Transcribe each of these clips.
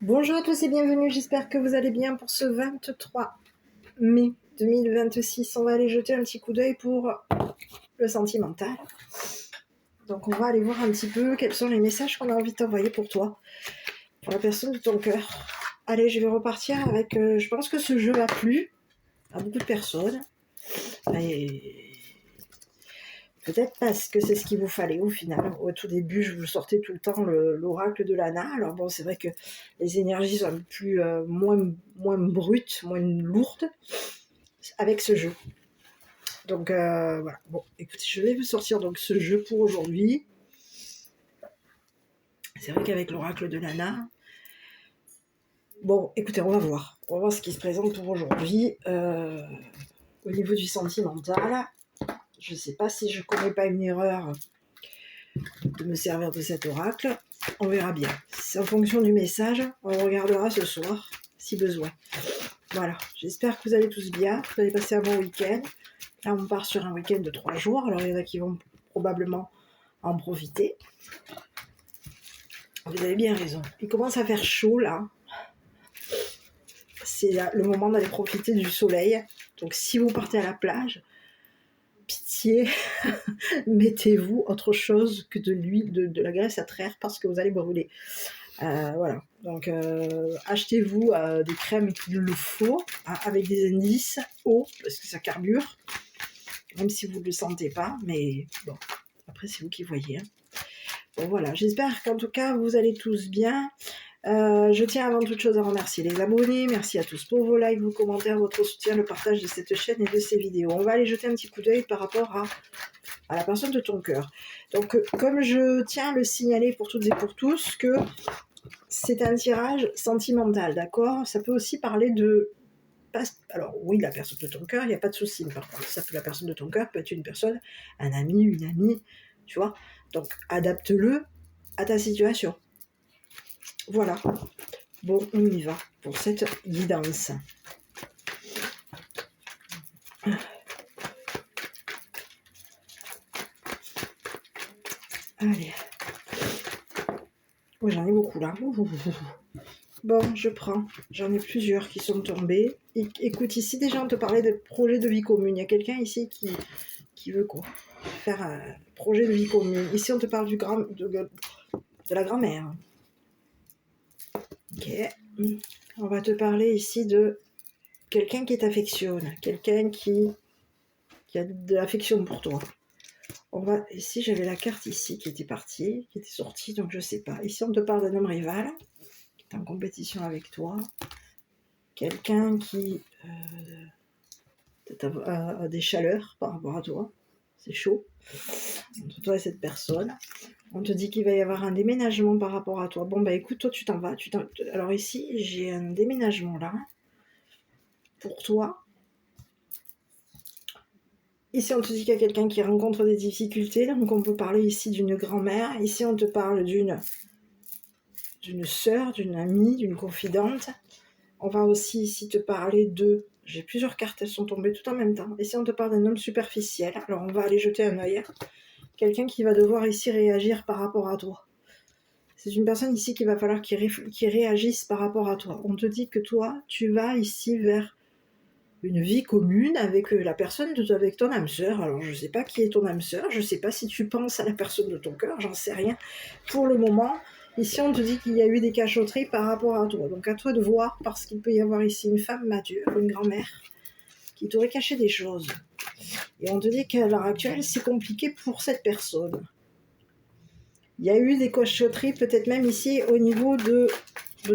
Bonjour à tous et bienvenue, j'espère que vous allez bien pour ce 23 mai 2026. On va aller jeter un petit coup d'œil pour le sentimental. Donc on va aller voir un petit peu quels sont les messages qu'on a envie de t'envoyer pour toi, pour la personne de ton cœur. Allez, je vais repartir avec... je pense que ce jeu a plu à beaucoup de personnes. Et peut-être parce que c'est ce qu'il vous fallait au final. Au tout début, je vous sortais tout le temps l'oracle de Lana. Alors bon, c'est vrai que les énergies sont un peu plus, moins brutes, moins lourdes avec ce jeu. Donc voilà. Bon, écoutez, je vais vous sortir donc ce jeu pour aujourd'hui. C'est vrai qu'avec l'oracle de Lana, bon, écoutez, on va voir. On va voir ce qui se présente pour aujourd'hui. Au niveau du sentimental, je ne sais pas si je ne commets pas une erreur de me servir de cet oracle. On verra bien. C'est en fonction du message. On regardera ce soir, si besoin. Voilà. J'espère que vous allez tous bien. Vous allez passer un bon week-end. Là, on part sur un week-end de 3 jours. Alors, il y en a qui vont probablement en profiter. Vous avez bien raison. Il commence à faire chaud, là. C'est le moment d'aller profiter du soleil. Donc, si vous partez à la plage, pitié, mettez-vous autre chose que de l'huile, de la graisse à traire parce que vous allez brûler. Voilà. Donc, achetez-vous des crèmes qu'il le faut, avec des indices eau, parce que ça carbure, même si vous ne le sentez pas. Mais bon, après, c'est vous qui voyez. Hein. Bon, voilà. J'espère qu'en tout cas, vous allez tous bien. Je tiens avant toute chose à remercier les abonnés. Merci à tous pour vos likes, vos commentaires, votre soutien, le partage de cette chaîne et de ces vidéos. On va aller jeter un petit coup d'œil par rapport à la personne de ton cœur. Donc, comme je tiens à le signaler pour toutes et pour tous, que c'est un tirage sentimental, d'accord? Ça peut aussi parler de... Alors oui, la personne de ton cœur, il n'y a pas de souci. Par contre, la personne de ton cœur peut être une personne, un ami, une amie, tu vois? Donc, adapte-le à ta situation. Voilà. Bon, on y va pour cette guidance. Allez. Oh, j'en ai beaucoup là. Bon, je prends. J'en ai plusieurs qui sont tombés. Écoute, ici déjà on te parlait de projet de vie commune. Il y a quelqu'un ici qui veut quoi? Faire un projet de vie commune. Ici on te parle de la grand-mère. Ok. On va te parler ici de quelqu'un qui t'affectionne. Quelqu'un qui a de l'affection pour toi. Ici, j'avais la carte ici qui était partie, qui était sortie, donc je sais pas. Ici, on te parle d'un homme rival qui est en compétition avec toi. Quelqu'un qui a des chaleurs par rapport à toi. C'est chaud. Entre toi et cette personne. On te dit qu'il va y avoir un déménagement par rapport à toi. Bon, bah écoute, toi, tu t'en vas. Alors ici, j'ai un déménagement là pour toi. Ici, on te dit qu'il y a quelqu'un qui rencontre des difficultés. Donc, on peut parler ici d'une grand-mère. Ici, on te parle d'une sœur, d'une amie, d'une confidente. On va aussi ici te parler de... J'ai plusieurs cartes, elles sont tombées tout en même temps. Ici, on te parle d'un homme superficiel. Alors, on va aller jeter un œil. Quelqu'un qui va devoir ici réagir par rapport à toi. C'est une personne ici qu'il va falloir qu'il réagisse par rapport à toi. On te dit que toi, tu vas ici vers une vie commune avec la personne, avec ton âme sœur. Alors, je ne sais pas qui est ton âme sœur, je ne sais pas si tu penses à la personne de ton cœur, j'en sais rien. Pour le moment, ici, on te dit qu'il y a eu des cachotteries par rapport à toi. Donc, à toi de voir, parce qu'il peut y avoir ici une femme mature, une grand-mère, qui t'aurait caché des choses. Et on te dit qu'à l'heure actuelle, c'est compliqué pour cette personne. Il y a eu des cachotteries, peut-être même ici, au niveau de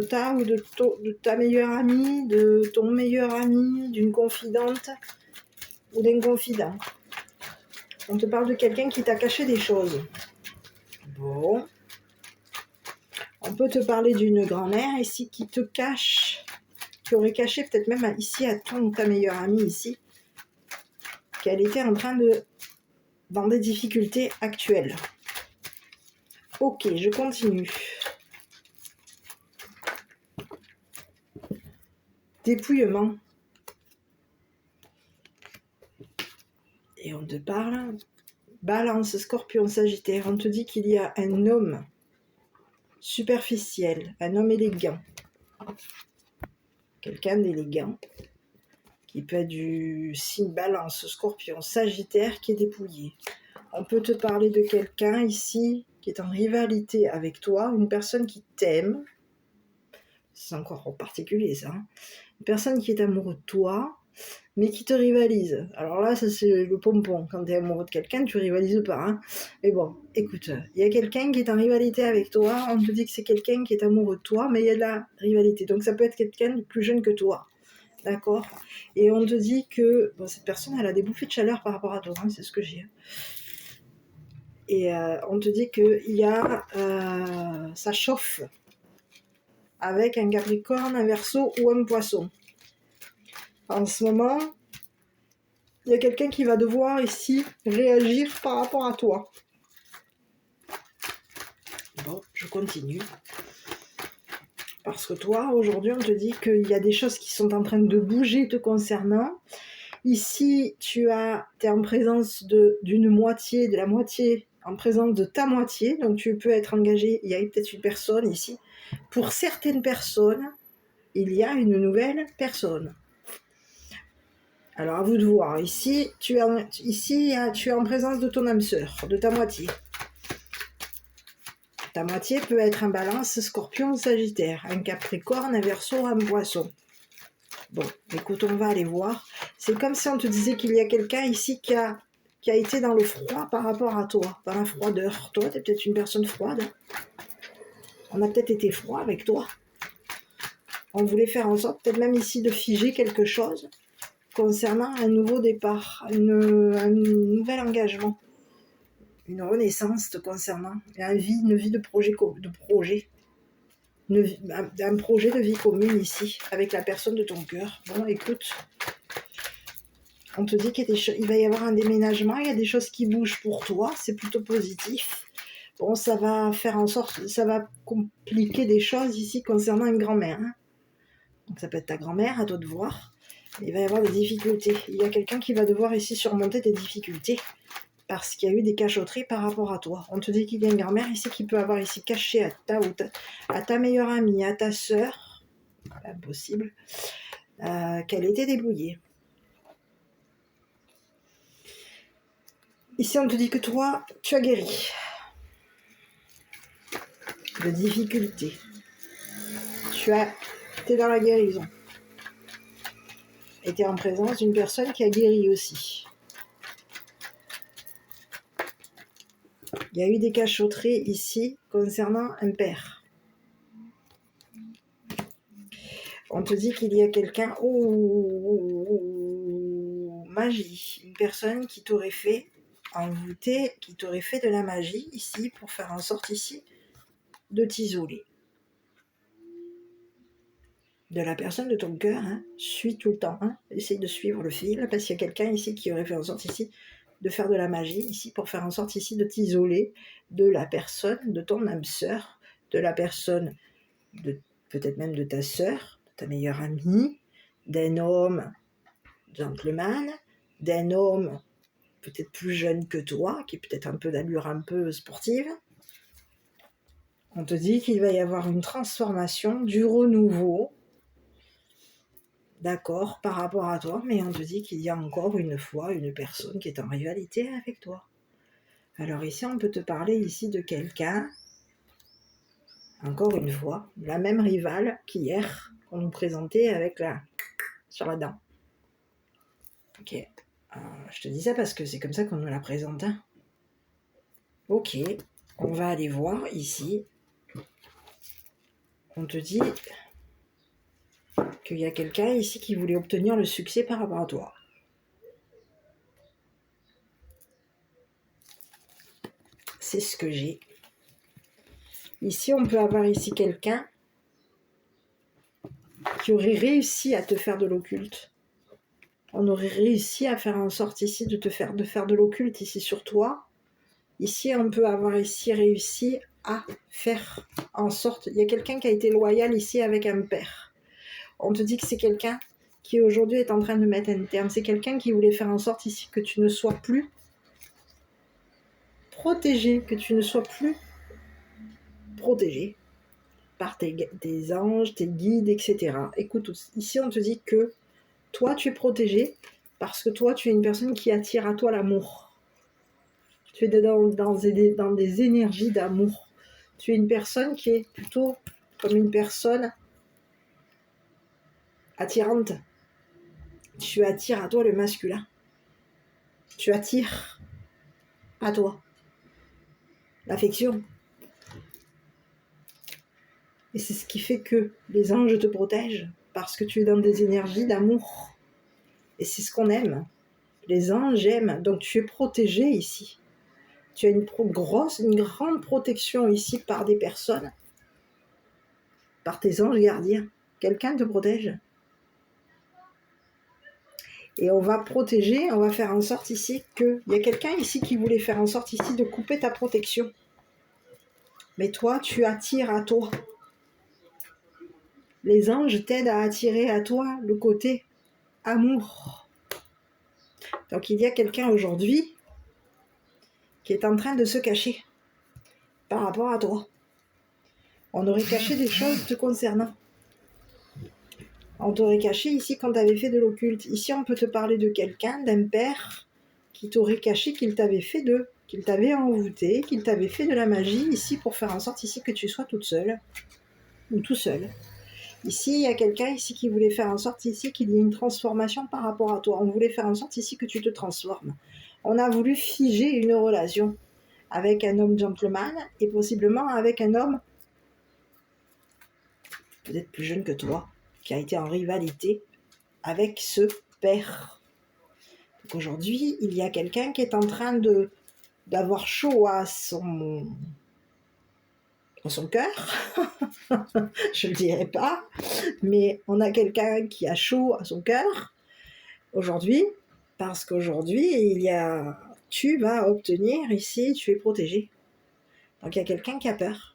ta ou de ta meilleure amie, de ton meilleur ami, d'une confidente ou d'un confident. On te parle de quelqu'un qui t'a caché des choses. Bon. On peut te parler d'une grand-mère ici qui te cache, qui aurait caché peut-être même ici à ton ou ta meilleure amie ici, qu'elle était en train dans des difficultés actuelles. Ok, je continue. Dépouillement. Et on te parle, Balance, Scorpion, Sagittaire, on te dit qu'il y a un homme superficiel, un homme élégant, quelqu'un d'élégant, qui peut être du signe Balance, Scorpion, Sagittaire, qui est dépouillé. On peut te parler de quelqu'un ici qui est en rivalité avec toi, une personne qui t'aime, c'est encore particulier ça, hein. Une personne qui est amoureux de toi, mais qui te rivalise. Alors là, ça c'est le pompon. Quand tu es amoureux de quelqu'un, tu rivalises pas. Hein. Mais bon, écoute, il y a quelqu'un qui est en rivalité avec toi, on te dit que c'est quelqu'un qui est amoureux de toi, mais il y a de la rivalité. Donc ça peut être quelqu'un de plus jeune que toi. D'accord. Et on te dit que bon, cette personne, elle a des bouffées de chaleur par rapport à toi, hein, c'est ce que j'ai. Et on te dit qu'il y a... ça chauffe avec un Capricorne, un Verseau ou un Poisson. En ce moment, il y a quelqu'un qui va devoir ici réagir par rapport à toi. Bon, je continue. Parce que toi, aujourd'hui, on te dit qu'il y a des choses qui sont en train de bouger te concernant. Ici, tu es en présence d'une moitié, de la moitié, en présence de ta moitié. Donc, tu peux être engagé. Il y a peut-être une personne ici. Pour certaines personnes, il y a une nouvelle personne. Alors, à vous de voir. Ici, tu es en présence de ton âme sœur, de ta moitié. Ta moitié peut être un Balance, Scorpion, Sagittaire, un Capricorne, un Verseau, un Poisson. Bon, écoute, on va aller voir. C'est comme si on te disait qu'il y a quelqu'un ici qui a été dans le froid par rapport à toi, dans la froideur. Toi, tu es peut-être une personne froide. On a peut-être été froid avec toi. On voulait faire en sorte, peut-être même ici, de figer quelque chose concernant un nouveau départ, un nouvel engagement, une renaissance te concernant, une vie de projet, un projet de vie commune ici, avec la personne de ton cœur. Bon, écoute, on te dit qu'il va y avoir un déménagement, il y a des choses qui bougent pour toi, c'est plutôt positif. Bon, ça va faire en sorte, ça va compliquer des choses ici concernant une grand-mère. Hein. Donc ça peut être ta grand-mère, à toi de voir. Il va y avoir des difficultés. Il y a quelqu'un qui va devoir ici surmonter des difficultés parce qu'il y a eu des cachotteries par rapport à toi. On te dit qu'il y a une grand-mère ici qui peut avoir ici caché à ta meilleure amie, à ta sœur, impossible, qu'elle était débrouillée. Ici, on te dit que toi, tu as guéri de difficultés. Tu es dans la guérison. Et tu es en présence d'une personne qui a guéri aussi. Il y a eu des cachotteries ici concernant un père. On te dit qu'il y a quelqu'un, magie, une personne qui t'aurait fait envoûter, qui t'aurait fait de la magie ici pour faire en sorte ici de t'isoler. De la personne de ton cœur, hein, suis tout le temps, hein, essaye de suivre le fil, parce qu'il y a quelqu'un ici qui aurait fait en sorte ici de faire de la magie ici pour faire en sorte ici de t'isoler de la personne, de ton âme sœur, de la personne, peut-être même de ta sœur, de ta meilleure amie, d'un homme gentleman, d'un homme peut-être plus jeune que toi, qui est peut-être un peu d'allure un peu sportive. On te dit qu'il va y avoir une transformation, du renouveau, d'accord, par rapport à toi, mais on te dit qu'il y a encore une fois une personne qui est en rivalité avec toi. Alors ici, on peut te parler ici de quelqu'un, encore une fois, la même rivale qu'hier, qu'on nous présentait avec sur la dent. Ok, je te dis ça parce que c'est comme ça qu'on nous la présente. Hein. Ok, on va aller voir ici. On te dit qu'il y a quelqu'un ici qui voulait obtenir le succès par rapport à toi. C'est ce que j'ai. Ici, on peut avoir ici quelqu'un qui aurait réussi à te faire de l'occulte. On aurait réussi à faire en sorte ici de faire de l'occulte ici sur toi. Ici, on peut avoir ici réussi à faire en sorte... Il y a quelqu'un qui a été loyal ici avec un père. On te dit que c'est quelqu'un qui aujourd'hui est en train de mettre un terme. C'est quelqu'un qui voulait faire en sorte ici que tu ne sois plus protégé, que tu ne sois plus protégé. par tes anges, tes guides, etc. Écoute, ici on te dit que toi tu es protégé parce que toi tu es une personne qui attire à toi l'amour. Tu es dans des énergies d'amour. Tu es une personne qui est plutôt comme une personne attirante. Tu attires à toi le masculin. Tu attires à toi l'affection. Et c'est ce qui fait que les anges te protègent, parce que tu es dans des énergies d'amour. Et c'est ce qu'on aime. Les anges aiment, donc tu es protégé ici. Tu as une grande protection ici par des personnes, par tes anges gardiens. Quelqu'un te protège. Et on va protéger, on va faire en sorte ici que... Il y a quelqu'un ici qui voulait faire en sorte ici de couper ta protection. Mais toi, tu attires à toi. Les anges t'aident à attirer à toi le côté amour. Donc il y a quelqu'un aujourd'hui qui est en train de se cacher par rapport à toi. On aurait caché des choses te concernant. On t'aurait caché ici quand tu avais fait de l'occulte. Ici, on peut te parler de quelqu'un, d'un père, qui t'aurait caché qu'il t'avait envoûté, qu'il t'avait fait de la magie ici pour faire en sorte ici que tu sois toute seule ou tout seul. Ici, il y a quelqu'un ici qui voulait faire en sorte ici qu'il y ait une transformation par rapport à toi. On voulait faire en sorte ici que tu te transformes. On a voulu figer une relation avec un homme gentleman et possiblement avec un homme peut-être plus jeune que toi, qui a été en rivalité avec ce père. Donc aujourd'hui, il y a quelqu'un qui est en train d'avoir chaud à son cœur. Je ne le dirai pas, mais on a quelqu'un qui a chaud à son cœur aujourd'hui, parce qu'aujourd'hui, tu vas obtenir ici, tu es protégé. Donc il y a quelqu'un qui a peur.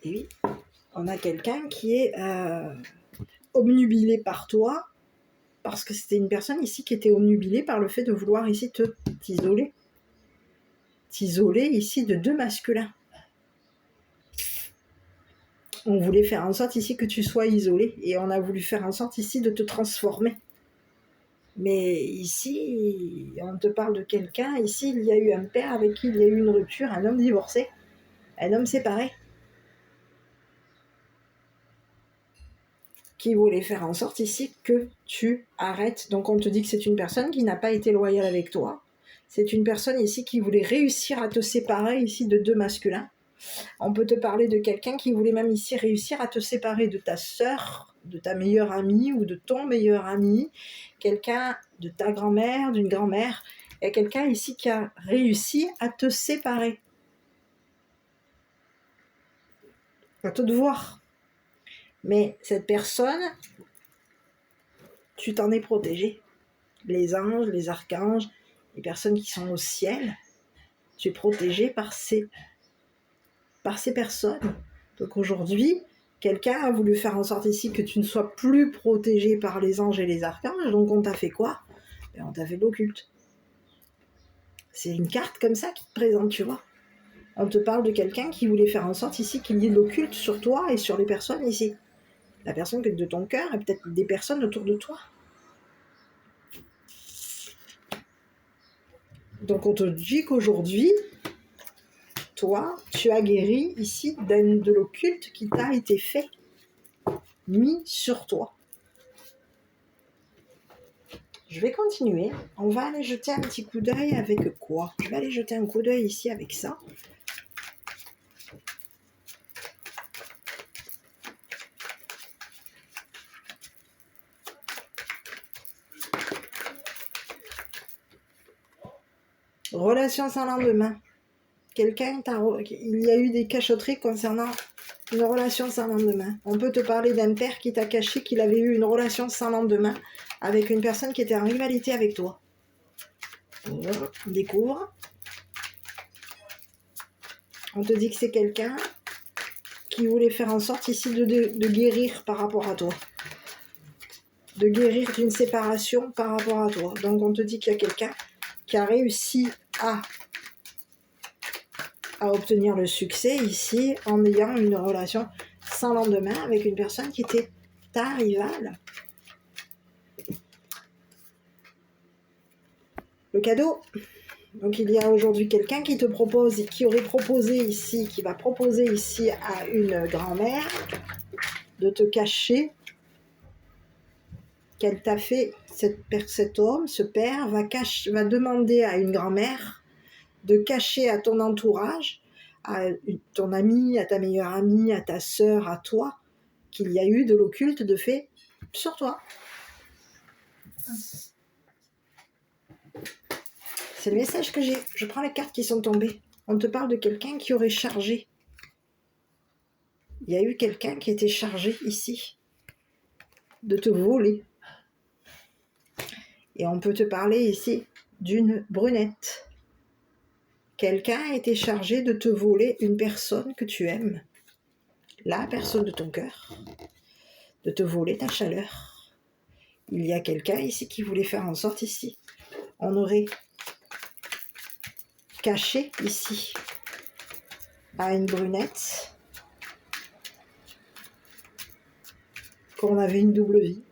Et oui, on a quelqu'un qui est obnubilé par toi, parce que c'était une personne ici qui était obnubilée par le fait de vouloir ici t'isoler. T'isoler ici de deux masculins. On voulait faire en sorte ici que tu sois isolé, et on a voulu faire en sorte ici de te transformer. Mais ici, on te parle de quelqu'un, ici il y a eu un père avec qui il y a eu une rupture, un homme divorcé, un homme séparé, qui voulait faire en sorte ici que tu arrêtes. Donc on te dit que c'est une personne qui n'a pas été loyale avec toi. C'est une personne ici qui voulait réussir à te séparer ici de deux masculins. On peut te parler de quelqu'un qui voulait même ici réussir à te séparer de ta sœur, de ta meilleure amie ou de ton meilleur ami, quelqu'un de ta grand-mère, d'une grand-mère. Il y a quelqu'un ici qui a réussi à te séparer, à te devoir. Mais cette personne, tu t'en es protégé. Les anges, les archanges, les personnes qui sont au ciel, tu es protégé par ces personnes. Donc aujourd'hui, quelqu'un a voulu faire en sorte ici que tu ne sois plus protégé par les anges et les archanges, donc on t'a fait quoi? On t'a fait de l'occulte. C'est une carte comme ça qui te présente, tu vois. On te parle de quelqu'un qui voulait faire en sorte ici qu'il y ait de l'occulte sur toi et sur les personnes ici. La personne de ton cœur et peut-être des personnes autour de toi. Donc on te dit qu'aujourd'hui, toi, tu as guéri ici de l'occulte qui t'a été fait, mis sur toi. Je vais continuer. On va aller jeter un petit coup d'œil avec quoi? Je vais aller jeter un coup d'œil ici avec ça. Relation sans lendemain. Il y a eu des cachotteries concernant une relation sans lendemain. On peut te parler d'un père qui t'a caché qu'il avait eu une relation sans lendemain avec une personne qui était en rivalité avec toi. On découvre. On te dit que c'est quelqu'un qui voulait faire en sorte ici de guérir par rapport à toi. De guérir d'une séparation par rapport à toi. Donc on te dit qu'il y a quelqu'un qui a réussi à à obtenir le succès ici en ayant une relation sans lendemain avec une personne qui était ta rivale. Le cadeau. Donc il y a aujourd'hui quelqu'un qui te propose, qui aurait proposé ici, qui va proposer ici à une grand-mère de te cacher qu'elle t'a fait, cet homme, ce père, va demander à une grand-mère de cacher à ton entourage, à ton ami, à ta meilleure amie, à ta sœur, à toi, qu'il y a eu de l'occulte de fait sur toi. C'est le message que j'ai. Je prends les cartes qui sont tombées. On te parle de quelqu'un qui aurait chargé. Il y a eu quelqu'un qui était chargé ici de te voler. Et on peut te parler ici d'une brunette. Quelqu'un a été chargé de te voler une personne que tu aimes. La personne de ton cœur. De te voler ta chaleur. Il y a quelqu'un ici qui voulait faire en sorte ici. On aurait caché ici à une brunette qu'on avait une double vie.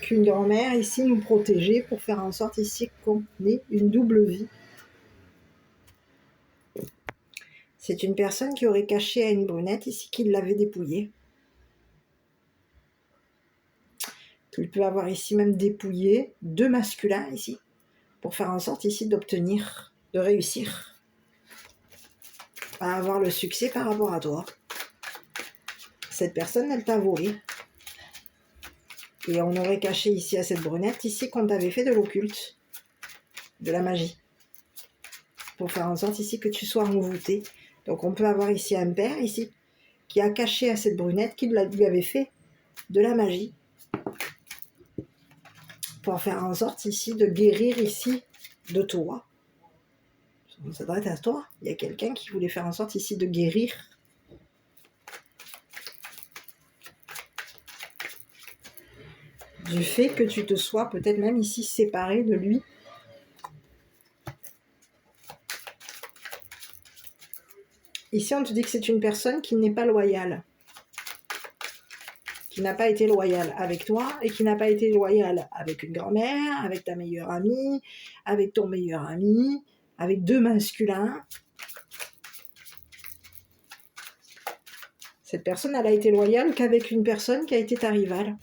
Qu'une grand-mère ici nous protégeait pour faire en sorte ici qu'on ait une double vie. C'est une personne qui aurait caché à une brunette ici qu'il l'avait dépouillée. Il peut avoir ici même dépouillé 2 masculins ici pour faire en sorte ici d'obtenir, de réussir à avoir le succès par rapport à toi. Cette personne, elle t'a volé. Et on aurait caché ici à cette brunette ici qu'on t'avait fait de l'occulte, de la magie, pour faire en sorte ici que tu sois envoûté. Donc on peut avoir ici un père ici qui a caché à cette brunette qu'il lui avait fait de la magie pour faire en sorte ici de guérir ici de toi. On s'adresse à toi. Il y a quelqu'un qui voulait faire en sorte ici de guérir du fait que tu te sois peut-être même ici séparé de lui. Ici, on te dit que c'est une personne qui n'est pas loyale, qui n'a pas été loyale avec toi et qui n'a pas été loyale avec une grand-mère, avec ta meilleure amie, avec ton meilleur ami, avec 2 masculins. Cette personne, elle a été loyale qu'avec une personne qui a été ta rivale.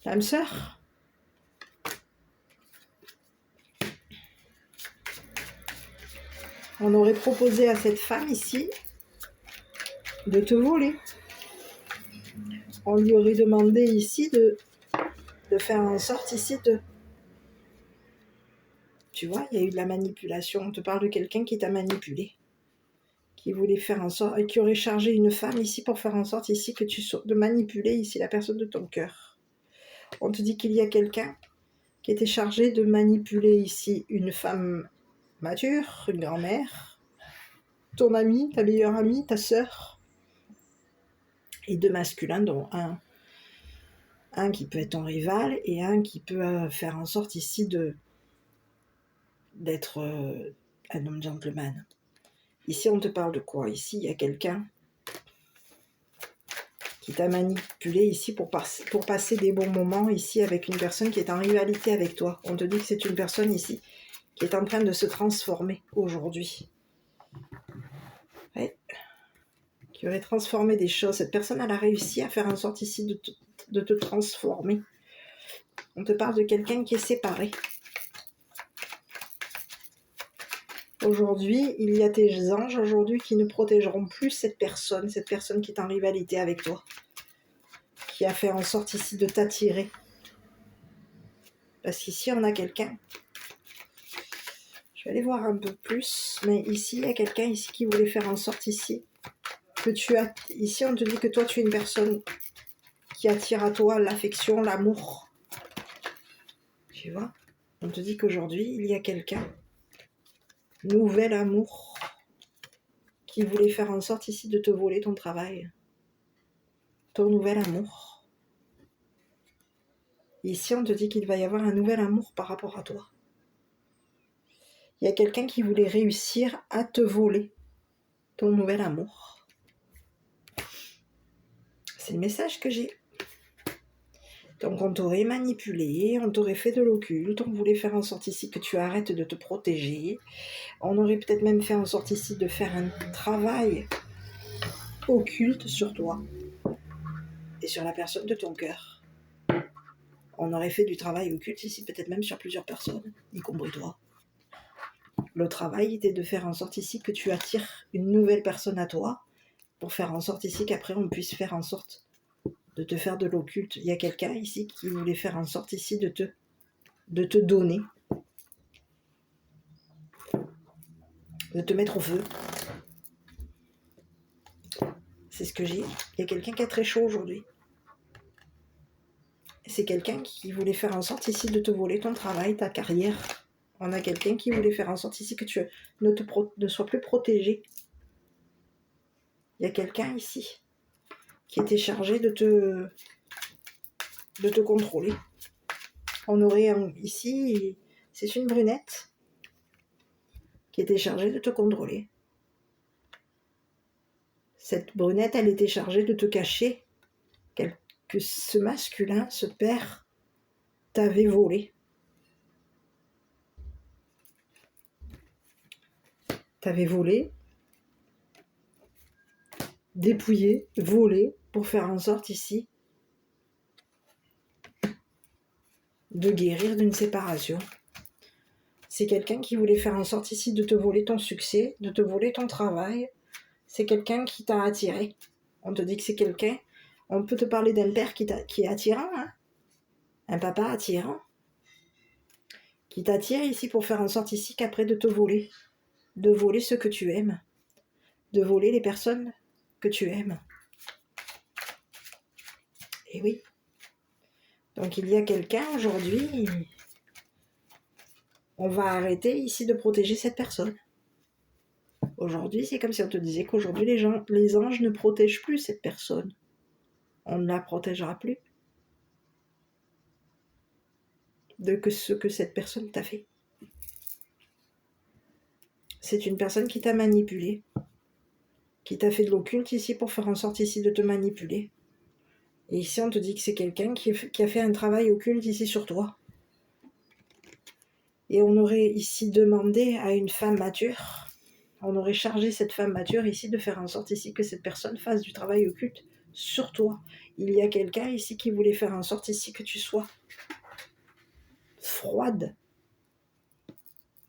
L'âme sœur. On aurait proposé à cette femme ici de te voler. On lui aurait demandé ici de faire en sorte ici de... Tu vois, il y a eu de la manipulation. On te parle de quelqu'un qui t'a manipulé, qui voulait faire en sorte, et qui aurait chargé une femme ici pour faire en sorte ici que tu sois, de manipuler ici la personne de ton cœur. On te dit qu'il y a quelqu'un qui était chargé de manipuler ici une femme mature, une grand-mère, ton amie, ta meilleure amie, ta sœur, et 2 masculins, dont un qui peut être ton rival et un qui peut faire en sorte ici d'être un homme gentleman. Ici, on te parle de quoi? Ici, il y a quelqu'un qui t'a manipulé ici pour passer des bons moments ici avec une personne qui est en rivalité avec toi. On te dit que c'est une personne ici qui est en train de se transformer aujourd'hui. Ouais. Qui aurait transformé des choses. Cette personne, elle a réussi à faire en sorte ici de te transformer. On te parle de quelqu'un qui est séparé. Aujourd'hui, il y a tes anges aujourd'hui qui ne protégeront plus cette personne qui est en rivalité avec toi, qui a fait en sorte ici de t'attirer. Parce qu'ici, on a quelqu'un. Je vais aller voir un peu plus, mais ici, il y a quelqu'un ici qui voulait faire en sorte ici que tu as... Ici, on te dit que toi, tu es une personne qui attire à toi l'affection, l'amour. Tu vois? On te dit qu'aujourd'hui, il y a quelqu'un, nouvel amour, qui voulait faire en sorte ici de te voler ton travail. Ton nouvel amour. Ici, on te dit qu'il va y avoir un nouvel amour par rapport à toi. Il y a quelqu'un qui voulait réussir à te voler ton nouvel amour. C'est le message que j'ai. Donc on t'aurait manipulé, on t'aurait fait de l'occulte, on voulait faire en sorte ici que tu arrêtes de te protéger. On aurait peut-être même fait en sorte ici de faire un travail occulte sur toi et sur la personne de ton cœur. On aurait fait du travail occulte ici, peut-être même sur plusieurs personnes, y compris toi. Le travail était de faire en sorte ici que tu attires une nouvelle personne à toi, pour faire en sorte ici qu'après on puisse faire en sorte de te faire de l'occulte. Il y a quelqu'un ici qui voulait faire en sorte ici de te donner, de te mettre au feu. C'est ce que j'ai. Il y a quelqu'un qui a très chaud aujourd'hui. C'est quelqu'un qui voulait faire en sorte ici de te voler ton travail, ta carrière. On a quelqu'un qui voulait faire en sorte ici que tu ne sois plus protégé. Il y a quelqu'un ici qui était chargé de te contrôler. On aurait ici, c'est une brunette qui était chargée de te contrôler. Cette brunette, elle était chargée de te cacher que ce masculin, ce père, t'avait volé. T'avais volé, dépouillé, volé, pour faire en sorte ici de guérir d'une séparation. C'est quelqu'un qui voulait faire en sorte ici de te voler ton succès, de te voler ton travail. C'est quelqu'un qui t'a attiré. On te dit que c'est quelqu'un, on peut te parler d'un père qui est attirant, hein, un papa attirant, qui t'attire ici pour faire en sorte ici qu'après de voler ce que tu aimes, de voler les personnes que tu aimes. Et oui. Donc il y a quelqu'un aujourd'hui, on va arrêter ici de protéger cette personne. Aujourd'hui, c'est comme si on te disait qu'aujourd'hui les anges ne protègent plus cette personne. On ne la protégera plus de ce que cette personne t'a fait. C'est une personne qui t'a manipulé, qui t'a fait de l'occulte ici pour faire en sorte ici de te manipuler. Et ici, on te dit que c'est quelqu'un qui a fait un travail occulte ici sur toi. Et on aurait ici demandé à une femme mature, on aurait chargé cette femme mature ici de faire en sorte ici que cette personne fasse du travail occulte sur toi. Il y a quelqu'un ici qui voulait faire en sorte ici que tu sois froide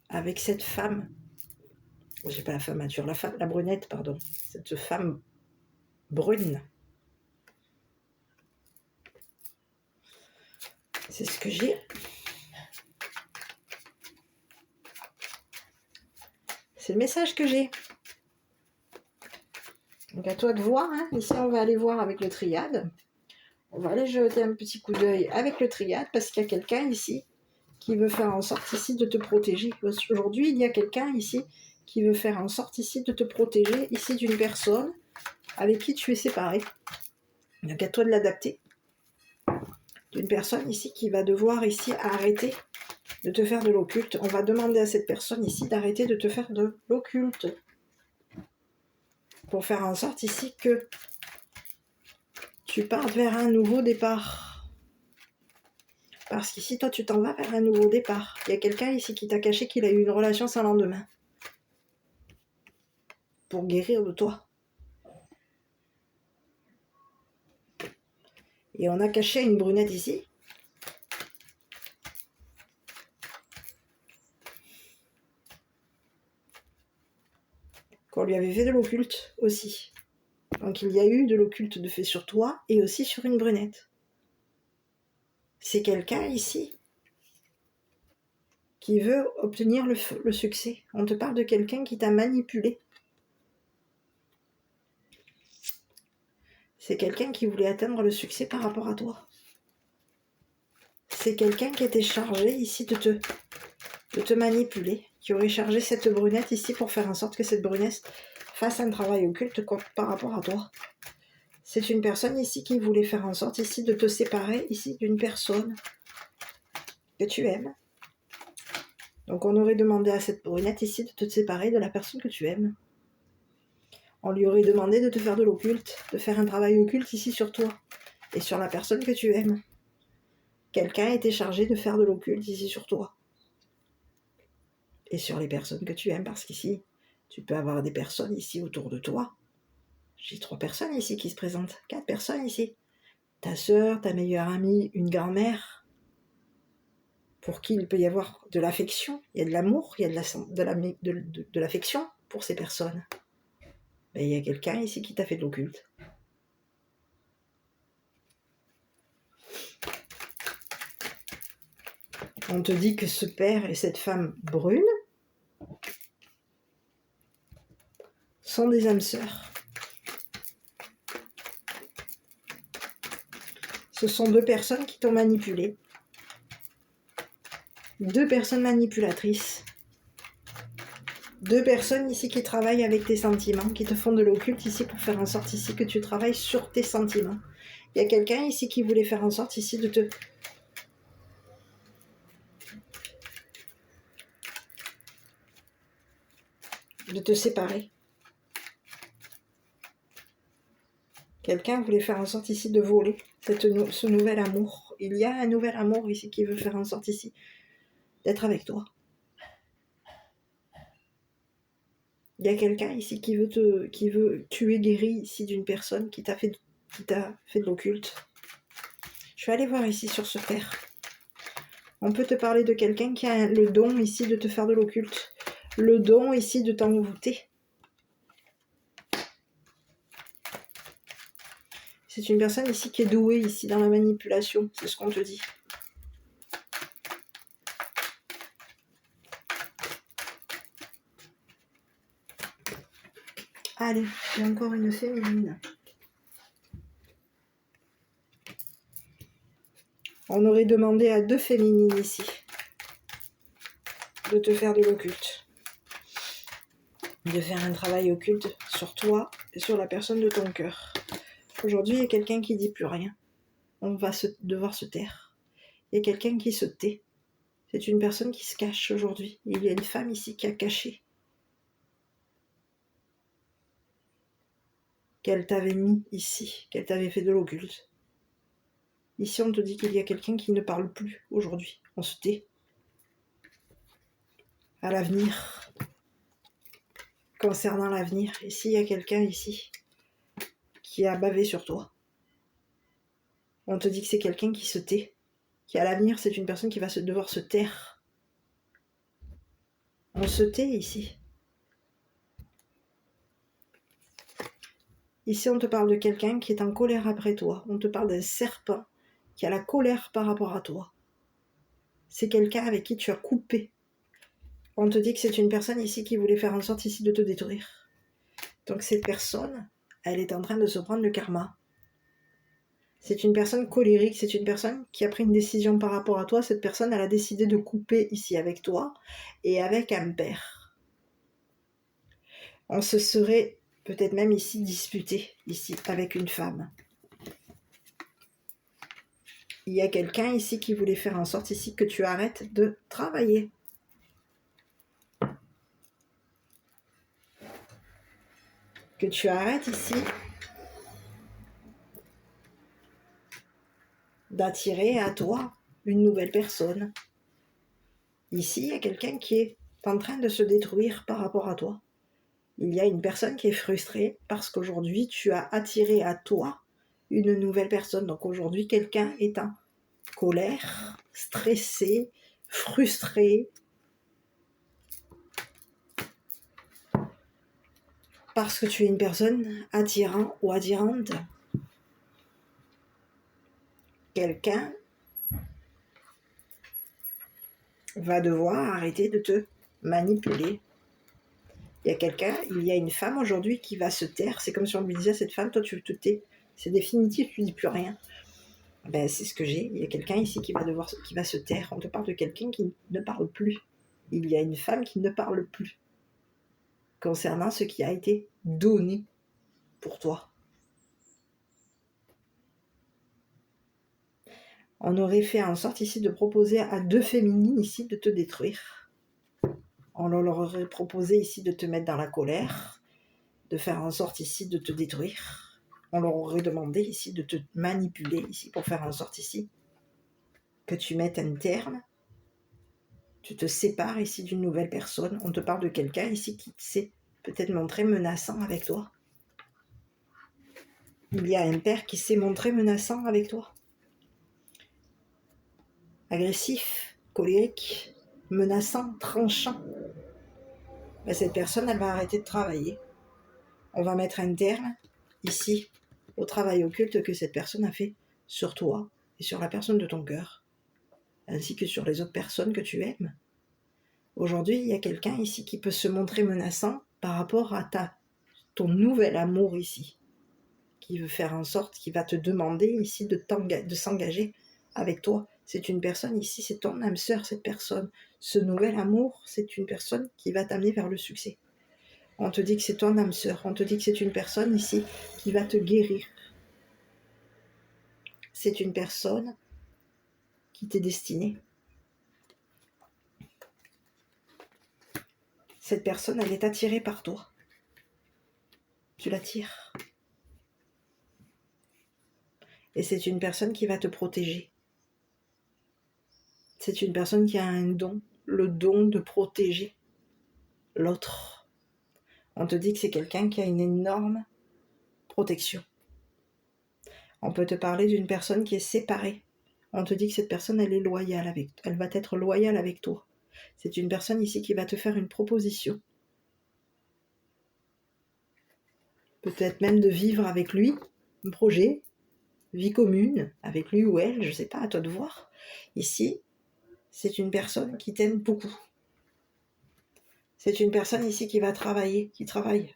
avec cette femme. J'ai pas la femme mature, la brunette, pardon. Cette femme brune. C'est ce que j'ai. C'est le message que j'ai. Donc à toi de voir. Hein. Ici, on va aller voir avec le triade. On va aller jeter un petit coup d'œil avec le triade parce qu'il y a quelqu'un ici qui veut faire en sorte ici de te protéger. Aujourd'hui, il y a quelqu'un ici qui veut faire en sorte ici de te protéger ici d'une personne avec qui tu es séparé. Donc à toi de l'adapter. D'une personne ici qui va devoir ici arrêter de te faire de l'occulte. On va demander à cette personne ici d'arrêter de te faire de l'occulte. Pour faire en sorte ici que tu partes vers un nouveau départ. Parce qu'ici, toi, tu t'en vas vers un nouveau départ. Il y a quelqu'un ici qui t'a caché qu'il a eu une relation sans lendemain. Pour guérir de toi. Et on a caché une brunette ici. Qu'on lui avait fait de l'occulte aussi. Donc il y a eu de l'occulte de fait sur toi et aussi sur une brunette. C'est quelqu'un ici qui veut obtenir le succès. On te parle de quelqu'un qui t'a manipulé. C'est quelqu'un qui voulait atteindre le succès par rapport à toi. C'est quelqu'un qui était chargé ici de te manipuler, qui aurait chargé cette brunette ici pour faire en sorte que cette brunette fasse un travail occulte par rapport à toi. C'est une personne ici qui voulait faire en sorte ici de te séparer ici d'une personne que tu aimes. Donc on aurait demandé à cette brunette ici de te séparer de la personne que tu aimes. On lui aurait demandé de te faire de l'occulte, de faire un travail occulte ici sur toi et sur la personne que tu aimes. Quelqu'un a été chargé de faire de l'occulte ici sur toi et sur les personnes que tu aimes, parce qu'ici, tu peux avoir des personnes ici autour de toi. J'ai 3 personnes ici qui se présentent, 4 personnes ici. Ta sœur, ta meilleure amie, une grand-mère, pour qui il peut y avoir de l'affection, il y a de l'amour, il y a de l'affection pour ces personnes. Mais il y a quelqu'un ici qui t'a fait de l'occulte. On te dit que ce père et cette femme brune sont des âmes sœurs. Ce sont 2 personnes qui t'ont manipulé. 2 personnes manipulatrices. 2 personnes ici qui travaillent avec tes sentiments, qui te font de l'occulte ici pour faire en sorte ici que tu travailles sur tes sentiments. Il y a quelqu'un ici qui voulait faire en sorte ici de te séparer. Quelqu'un voulait faire en sorte ici de voler ce nouvel amour. Il y a un nouvel amour ici qui veut faire en sorte ici d'être avec toi. Il y a quelqu'un ici qui veut tuer guéri ici d'une personne qui t'a fait de l'occulte. Je vais aller voir ici sur ce père. On peut te parler de quelqu'un qui a le don ici de te faire de l'occulte. Le don ici de t'envoûter. C'est une personne ici qui est douée ici dans la manipulation. C'est ce qu'on te dit. Allez, il y a encore une féminine. On aurait demandé à 2 féminines ici de te faire de l'occulte. De faire un travail occulte sur toi et sur la personne de ton cœur. Aujourd'hui, il y a quelqu'un qui dit plus rien. On va devoir se taire. Il y a quelqu'un qui se tait. C'est une personne qui se cache aujourd'hui. Il y a une femme ici qui a caché qu'elle t'avait mis ici, qu'elle t'avait fait de l'occulte. Ici, on te dit qu'il y a quelqu'un qui ne parle plus aujourd'hui. On se tait. À l'avenir. Concernant l'avenir. Ici, il y a quelqu'un ici qui a bavé sur toi. On te dit que c'est quelqu'un qui se tait. Qui à l'avenir, c'est une personne qui va devoir se taire. On se tait ici. Ici, on te parle de quelqu'un qui est en colère après toi. On te parle d'un serpent qui a la colère par rapport à toi. C'est quelqu'un avec qui tu as coupé. On te dit que c'est une personne ici qui voulait faire en sorte ici de te détruire. Donc cette personne, elle est en train de se prendre le karma. C'est une personne colérique, c'est une personne qui a pris une décision par rapport à toi. Cette personne, elle a décidé de couper ici avec toi et avec un père. On se serait peut-être même ici disputé, ici, avec une femme. Il y a quelqu'un ici qui voulait faire en sorte ici que tu arrêtes de travailler. Que tu arrêtes ici d'attirer à toi une nouvelle personne. Ici, il y a quelqu'un qui est en train de se détruire par rapport à toi. Il y a une personne qui est frustrée parce qu'aujourd'hui, tu as attiré à toi une nouvelle personne. Donc aujourd'hui, quelqu'un est en colère, stressé, frustré, parce que tu es une personne attirant ou attirante. Quelqu'un va devoir arrêter de te manipuler. Il y a une femme aujourd'hui qui va se taire. C'est comme si on lui disait à cette femme, toi tu te tais. C'est définitif, tu dis plus rien. Ben, c'est ce que j'ai. Il y a quelqu'un ici qui va se taire. On te parle de quelqu'un qui ne parle plus. Il y a une femme qui ne parle plus concernant ce qui a été donné pour toi. On aurait fait en sorte ici de proposer à 2 féminines ici de te détruire. On leur aurait proposé ici de te mettre dans la colère, de faire en sorte ici de te détruire. On leur aurait demandé ici de te manipuler ici pour faire en sorte ici que tu mettes un terme. Tu te sépares ici d'une nouvelle personne. On te parle de quelqu'un ici qui s'est peut-être montré menaçant avec toi. Il y a un père qui s'est montré menaçant avec toi. Agressif, colérique, menaçant, tranchant. Ben, cette personne, elle va arrêter de travailler. On va mettre un terme, ici, au travail occulte que cette personne a fait sur toi et sur la personne de ton cœur, ainsi que sur les autres personnes que tu aimes. Aujourd'hui, il y a quelqu'un ici qui peut se montrer menaçant par rapport à ton nouvel amour ici, qui veut faire en sorte, qui va te demander ici de s'engager avec toi. C'est une personne ici, c'est ton âme sœur, cette personne. Ce nouvel amour, c'est une personne qui va t'amener vers le succès. On te dit que c'est ton âme sœur, on te dit que c'est une personne ici qui va te guérir. C'est une personne qui t'est destinée. Cette personne, elle est attirée par toi. Tu l'attires. Et c'est une personne qui va te protéger. C'est une personne qui a un don, le don de protéger l'autre. On te dit que c'est quelqu'un qui a une énorme protection. On peut te parler d'une personne qui est séparée. On te dit que cette personne, elle est loyale elle va être loyale avec toi. C'est une personne ici qui va te faire une proposition. Peut-être même de vivre avec lui, un projet, vie commune, avec lui ou elle, je ne sais pas, à toi de voir. Ici, c'est une personne qui t'aime beaucoup. C'est une personne ici qui va travailler, qui travaille.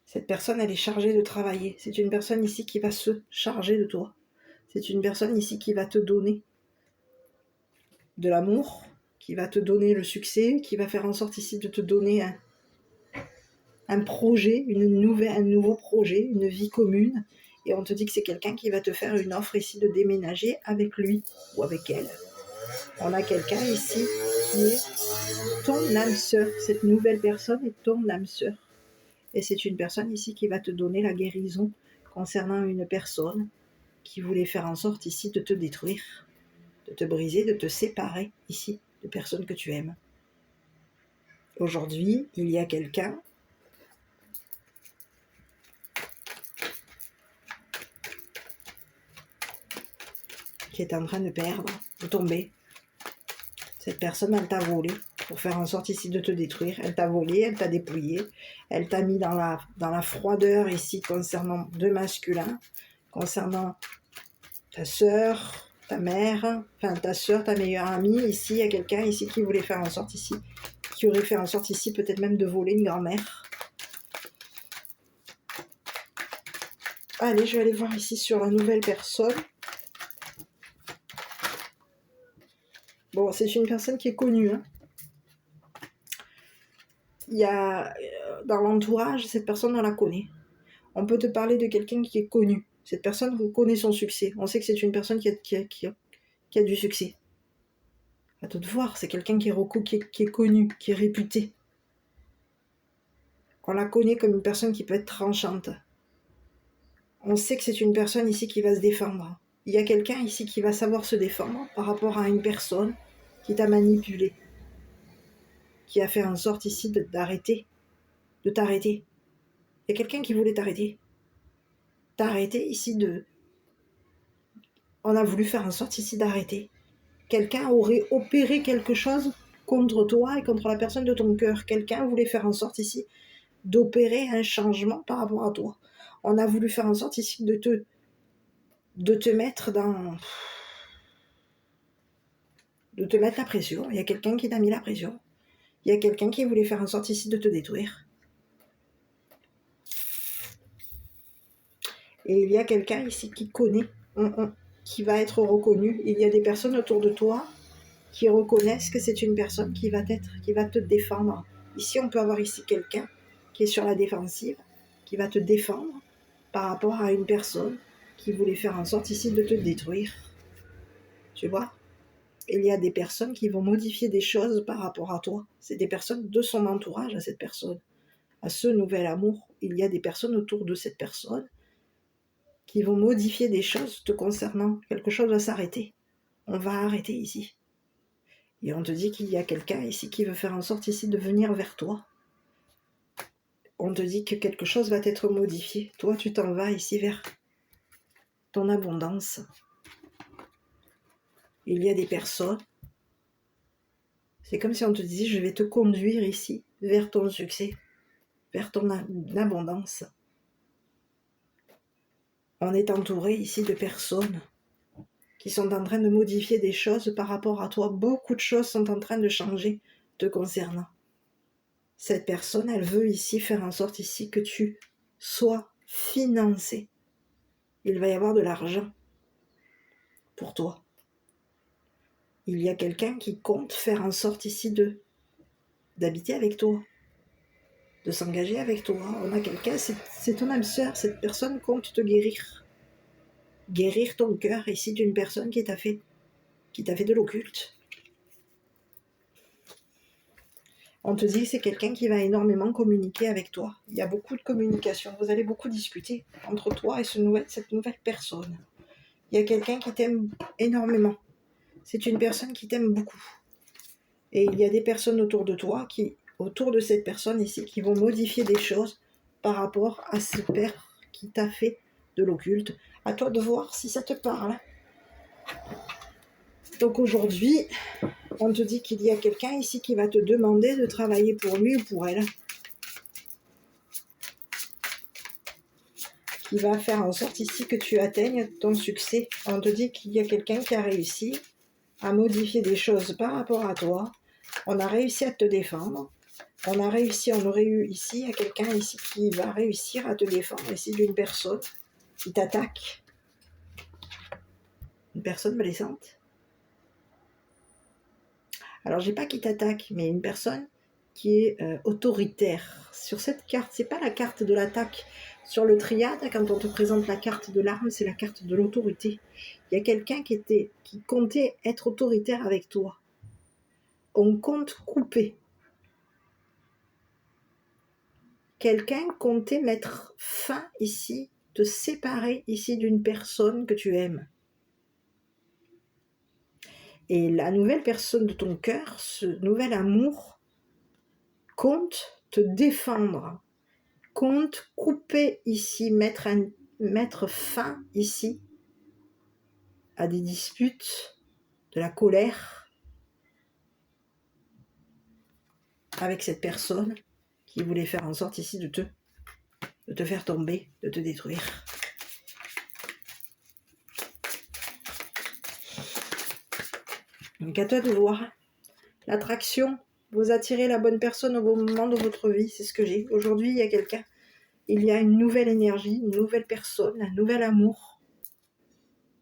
Cette personne, elle est chargée de travailler. C'est une personne ici qui va se charger de toi. C'est une personne ici qui va te donner de l'amour, qui va te donner le succès, qui va faire en sorte ici de te donner un projet, un nouveau projet, une vie commune. Et on te dit que c'est quelqu'un qui va te faire une offre ici de déménager avec lui ou avec elle. On a quelqu'un ici qui est ton âme sœur. Cette nouvelle personne est ton âme sœur. Et c'est une personne ici qui va te donner la guérison concernant une personne qui voulait faire en sorte ici de te détruire, de te briser, de te séparer ici de personnes que tu aimes. Aujourd'hui, il y a quelqu'un qui est en train de perdre, de tomber. Cette personne, elle t'a volé pour faire en sorte ici de te détruire. Elle t'a volé, elle t'a dépouillé, elle t'a mis dans la froideur ici concernant deux masculins, concernant ta sœur, ta mère, enfin ta sœur, ta meilleure amie. Ici, il y a quelqu'un ici qui voulait faire en sorte ici, qui aurait fait en sorte ici peut-être même de voler une grand-mère. Allez, je vais aller voir ici sur la nouvelle personne. Bon, c'est une personne qui est connue. Hein. Il y a dans l'entourage, cette personne, on la connaît. On peut te parler de quelqu'un qui est connu. Cette personne, on connaît son succès. On sait que c'est une personne qui a du succès. À toi de voir, c'est quelqu'un qui est connu, qui est réputé. On la connaît comme une personne qui peut être tranchante. On sait que c'est une personne ici qui va se défendre. Il y a quelqu'un ici qui va savoir se défendre par rapport à une personne qui t'a manipulé, qui a fait en sorte ici de t'arrêter. Il y a quelqu'un qui voulait t'arrêter. T'arrêter ici On a voulu faire en sorte ici d'arrêter. Quelqu'un aurait opéré quelque chose contre toi et contre la personne de ton cœur. Quelqu'un voulait faire en sorte ici d'opérer un changement par rapport à toi. On a voulu faire en sorte ici de te mettre de te mettre la pression. Il y a quelqu'un qui t'a mis la pression. Il y a quelqu'un qui voulait faire en sorte ici de te détruire. Et il y a quelqu'un ici qui connaît, qui va être reconnu. Il y a des personnes autour de toi qui reconnaissent que c'est une personne qui va te défendre. Ici, on peut avoir ici quelqu'un qui est sur la défensive, qui va te défendre par rapport à une personne qui voulait faire en sorte ici de te détruire. Tu vois? Il y a des personnes qui vont modifier des choses par rapport à toi. C'est des personnes de son entourage à cette personne, à ce nouvel amour. Il y a des personnes autour de cette personne qui vont modifier des choses te concernant. Quelque chose va s'arrêter. On va arrêter ici. Et on te dit qu'il y a quelqu'un ici qui veut faire en sorte ici de venir vers toi. On te dit que quelque chose va être modifié. Toi, tu t'en vas ici vers ton abondance. Il y a des personnes, c'est comme si on te disait, je vais te conduire ici vers ton succès, vers ton abondance. On est entouré ici de personnes qui sont en train de modifier des choses par rapport à toi. Beaucoup de choses sont en train de changer te concernant. Cette personne, elle veut ici faire en sorte ici que tu sois financé. Il va y avoir de l'argent pour toi. Il y a quelqu'un qui compte faire en sorte ici d'habiter avec toi, de s'engager avec toi. On a quelqu'un, c'est ton âme sœur, cette personne compte te guérir. Guérir ton cœur ici d'une personne qui t'a fait de l'occulte. On te dit que c'est quelqu'un qui va énormément communiquer avec toi. Il y a beaucoup de communication. Vous allez beaucoup discuter entre toi et cette nouvelle personne. Il y a quelqu'un qui t'aime énormément. C'est une personne qui t'aime beaucoup. Et il y a des personnes autour de toi, autour de cette personne ici, qui vont modifier des choses par rapport à ce père qui t'a fait de l'occulte. À toi de voir si ça te parle. Donc aujourd'hui, on te dit qu'il y a quelqu'un ici qui va te demander de travailler pour lui ou pour elle. Qui va faire en sorte ici que tu atteignes ton succès. On te dit qu'il y a quelqu'un qui a réussi à modifier des choses par rapport à toi. On a réussi à te défendre. On aurait eu ici, il y a quelqu'un ici qui va réussir à te défendre ici d'une personne qui t'attaque. Une personne blessante. Alors, j'ai pas qui t'attaque, mais une personne qui est autoritaire. Sur cette carte, c'est pas la carte de l'attaque. Sur le triade, quand on te présente la carte de l'arme, c'est la carte de l'autorité. Il y a quelqu'un qui comptait être autoritaire avec toi. On compte couper. Quelqu'un comptait mettre fin ici, te séparer ici d'une personne que tu aimes. Et la nouvelle personne de ton cœur, ce nouvel amour, compte te défendre, compte couper ici, mettre fin ici à des disputes, de la colère avec cette personne qui voulait faire en sorte ici de te faire tomber, de te détruire. Donc à toi de voir. L'attraction, vous attirez la bonne personne au bon moment de votre vie, c'est ce que j'ai. Aujourd'hui, il y a quelqu'un, il y a une nouvelle énergie, une nouvelle personne, un nouvel amour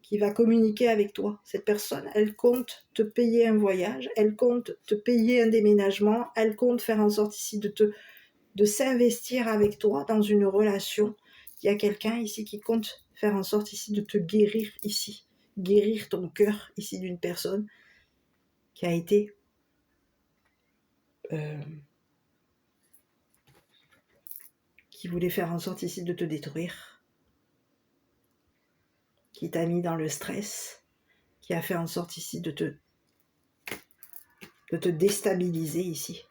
qui va communiquer avec toi. Cette personne, elle compte te payer un voyage, elle compte te payer un déménagement, elle compte faire en sorte ici de s'investir avec toi dans une relation. Il y a quelqu'un ici qui compte faire en sorte ici de te guérir ici, guérir ton cœur ici d'une personne qui a été qui voulait faire en sorte ici de te détruire, qui t'a mis dans le stress, qui a fait en sorte ici de te déstabiliser ici,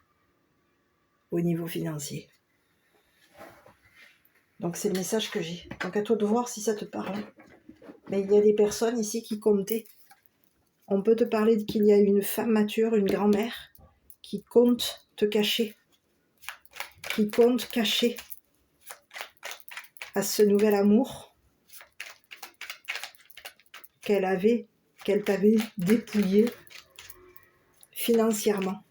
au niveau financier. Donc c'est le message que j'ai. Donc à toi de voir si ça te parle. Mais il y a des personnes ici qui comptaient. On peut te parler qu'il y a une femme mature, une grand-mère, qui compte te cacher, qui compte cacher à ce nouvel amour qu'elle t'avait dépouillé financièrement,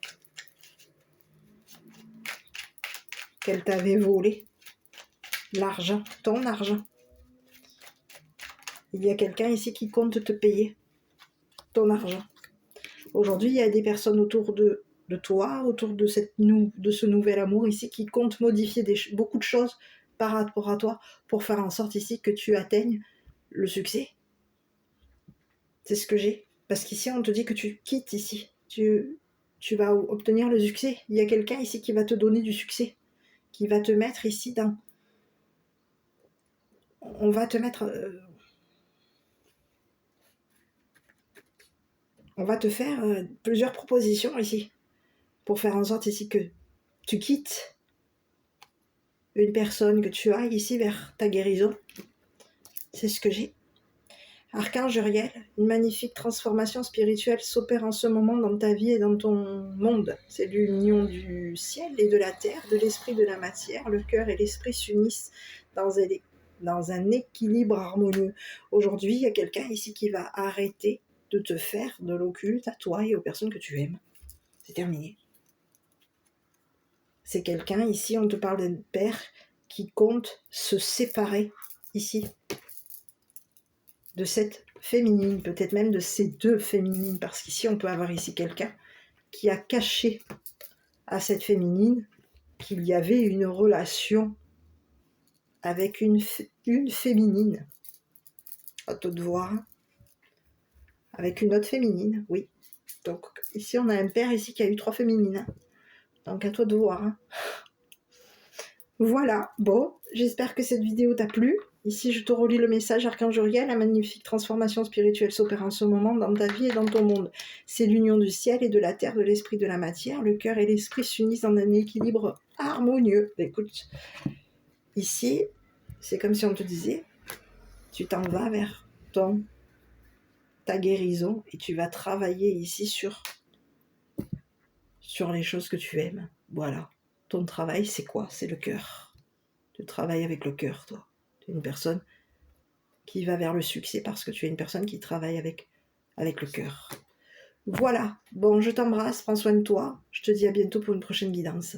qu'elle t'avait volé l'argent, ton argent. Il y a quelqu'un ici qui compte te payer ton argent. Aujourd'hui, il y a des personnes autour de toi, autour de ce nouvel amour ici, qui comptent modifier beaucoup de choses par rapport à toi pour faire en sorte ici que tu atteignes le succès. C'est ce que j'ai. Parce qu'ici, on te dit que tu quittes ici. Tu vas obtenir le succès. Il y a quelqu'un ici qui va te donner du succès. Qui va te mettre ici dans... On va te mettre... on va te faire plusieurs propositions ici. Pour faire en sorte ici que tu quittes une personne, que tu ailles ici vers ta guérison. C'est ce que j'ai. Archange Uriel, une magnifique transformation spirituelle s'opère en ce moment dans ta vie et dans ton monde. C'est l'union du ciel et de la terre, de l'esprit et de la matière. Le cœur et l'esprit s'unissent dans un équilibre harmonieux. Aujourd'hui, il y a quelqu'un ici qui va arrêter de te faire de l'occulte à toi et aux personnes que tu aimes. C'est terminé. C'est quelqu'un ici, on te parle d'un père qui compte se séparer ici de cette féminine, peut-être même de ces deux féminines, parce qu'ici on peut avoir ici quelqu'un qui a caché à cette féminine qu'il y avait une relation avec une féminine, à toi de voir, avec une autre féminine, oui. Donc ici on a un père ici qui a eu 3 féminines, donc à toi de voir. Voilà, bon, j'espère que cette vidéo t'a plu. Ici, je te relis le message Archange Uriel, la magnifique transformation spirituelle s'opère en ce moment dans ta vie et dans ton monde. C'est l'union du ciel et de la terre, de l'esprit et de la matière. Le cœur et l'esprit s'unissent dans un équilibre harmonieux. Écoute, ici, c'est comme si on te disait, tu t'en vas vers ta guérison et tu vas travailler ici sur les choses que tu aimes. Voilà, ton travail, c'est quoi? C'est le cœur. Tu travailles avec le cœur, toi. Tu es une personne qui va vers le succès parce que tu es une personne qui travaille avec le cœur. Voilà. Bon, je t'embrasse, prends soin de toi. Je te dis à bientôt pour une prochaine guidance.